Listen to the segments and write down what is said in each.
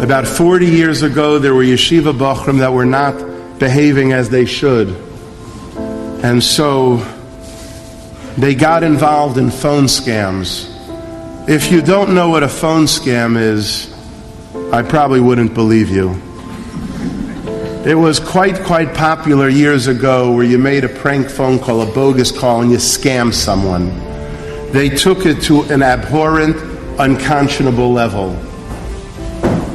About 40 years ago, there were yeshiva bachrim that were not behaving as they should. And so they got involved in phone scams. If you don't know what a phone scam is, I probably wouldn't believe you. It was quite popular years ago where you made a prank phone call, a bogus call, and you scammed someone. They took it to an abhorrent, unconscionable level.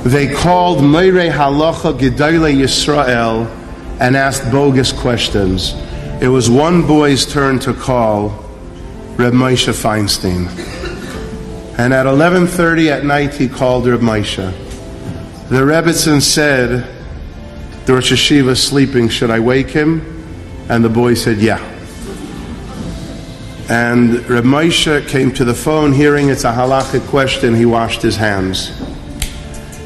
They called Meirei Halacha Gedolei Yisrael and asked bogus questions. It was one boy's turn to call Reb Moshe Feinstein. And at 11:30 at night, he called Reb Moshe. The Rebbitzin said, the Rosh Hashiva is sleeping, should I wake him? And the boy said, yeah. And Reb Moshe came to the phone, hearing it's a halachic question. He washed his hands.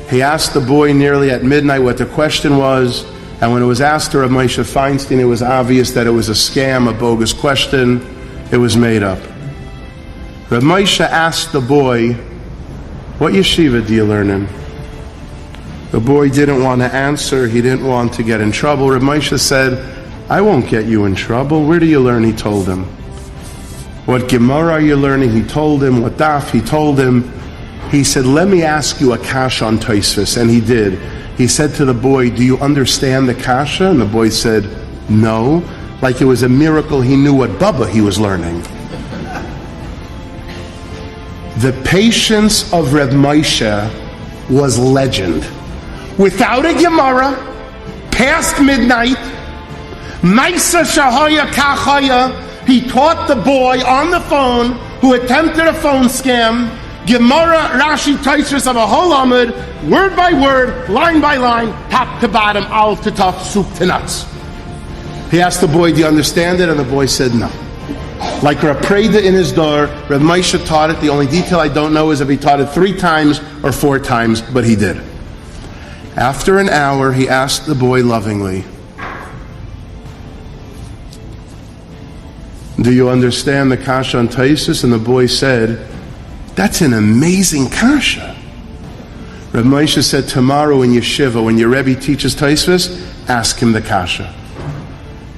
He asked the boy nearly at midnight what the question was, and when it was asked to Reb Moshe Feinstein, it was obvious that it was a scam, a bogus question. It was made up. Reb Moshe asked the boy, what yeshiva do you learn in? The boy didn't want to answer. He didn't want to get in trouble. Reb Moshe said, I won't get you in trouble. Where do you learn? He told him. What Gemara are you learning? He told him. What daf? He told him. He said, let me ask you a kasha on Tosfos. And he did. He said to the boy, do you understand the kasha? And the boy said, no. Like it was a miracle he knew what Bubba he was learning. The patience of Reb Moshe was legend. Without a Gemara, past midnight, Maisa Shahaya Kachaya, he taught the boy on the phone who attempted a phone scam, Gemara, Rashi, Tosfos of a whole Amud, word by word, line by line, top to bottom, aleph to taf, soup to nuts. He asked the boy, do you understand it? And the boy said no. Like Rav Preda in his door, Rav Moshe taught it. The only detail I don't know is if he taught it 3 times or 4 times, but he did. After an hour, he asked the boy lovingly, do you understand the kasha on Tosfos? And the boy said, that's an amazing kasha. Rav Moshe said, tomorrow in yeshiva, when your Rebbe teaches Tosfos, ask him the kasha.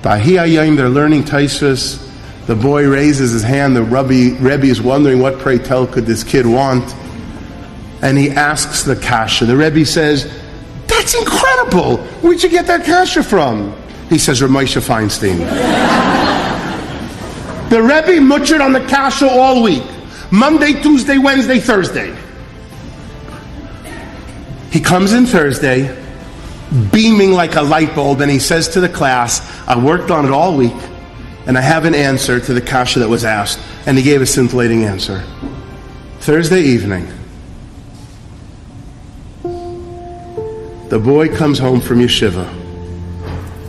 Bahi Hayom, they're learning Tosfos. The boy raises his hand. The Rebbe is wondering, what, pray tell, could this kid want? And he asks the kasha. The Rebbe says, that's incredible. Where'd you get that kasha from? He says, Reb Moshe Feinstein. The Rebbe mutchered on the kasha all week. Monday, Tuesday, Wednesday, Thursday. He comes in Thursday, beaming like a light bulb, and he says to the class, I worked on it all week, and I have an answer to the kasha that was asked. And he gave a scintillating answer. Thursday evening, the boy comes home from yeshiva,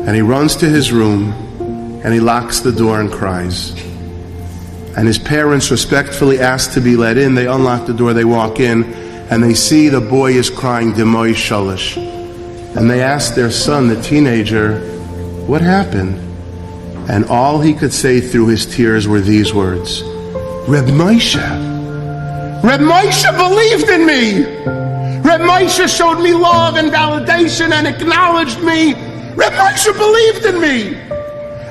and he runs to his room, and he locks the door and cries. And his parents respectfully ask to be let in. They unlock the door, they walk in, and they see the boy is crying, Demoy Shalish. And they ask their son, the teenager, what happened? And all he could say through his tears were these words, Reb Moshe. Reb Moshe believed in me. Reb Moshe showed me love and validation and acknowledged me. Reb Moshe believed in me.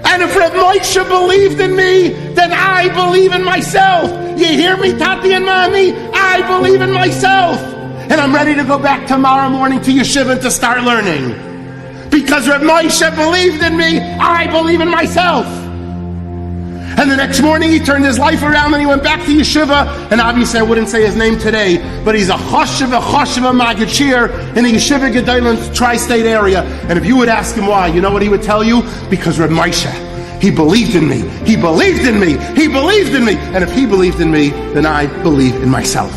And if Reb Moshe believed in me, then I believe in myself. You hear me, Tati and Mommy? I believe in myself. And I'm ready to go back tomorrow morning to yeshiva to start learning. Because Reb Moshe believed in me, I believe in myself. And the next morning he turned his life around and he went back to yeshiva. And obviously I wouldn't say his name today, but he's a choshev Maggid Shir in the Yeshiva Gedolim tri-state area. And if you would ask him why, you know what he would tell you? Because Reb Moshe, he believed in me. He believed in me. He believed in me. And if he believed in me, then I believe in myself.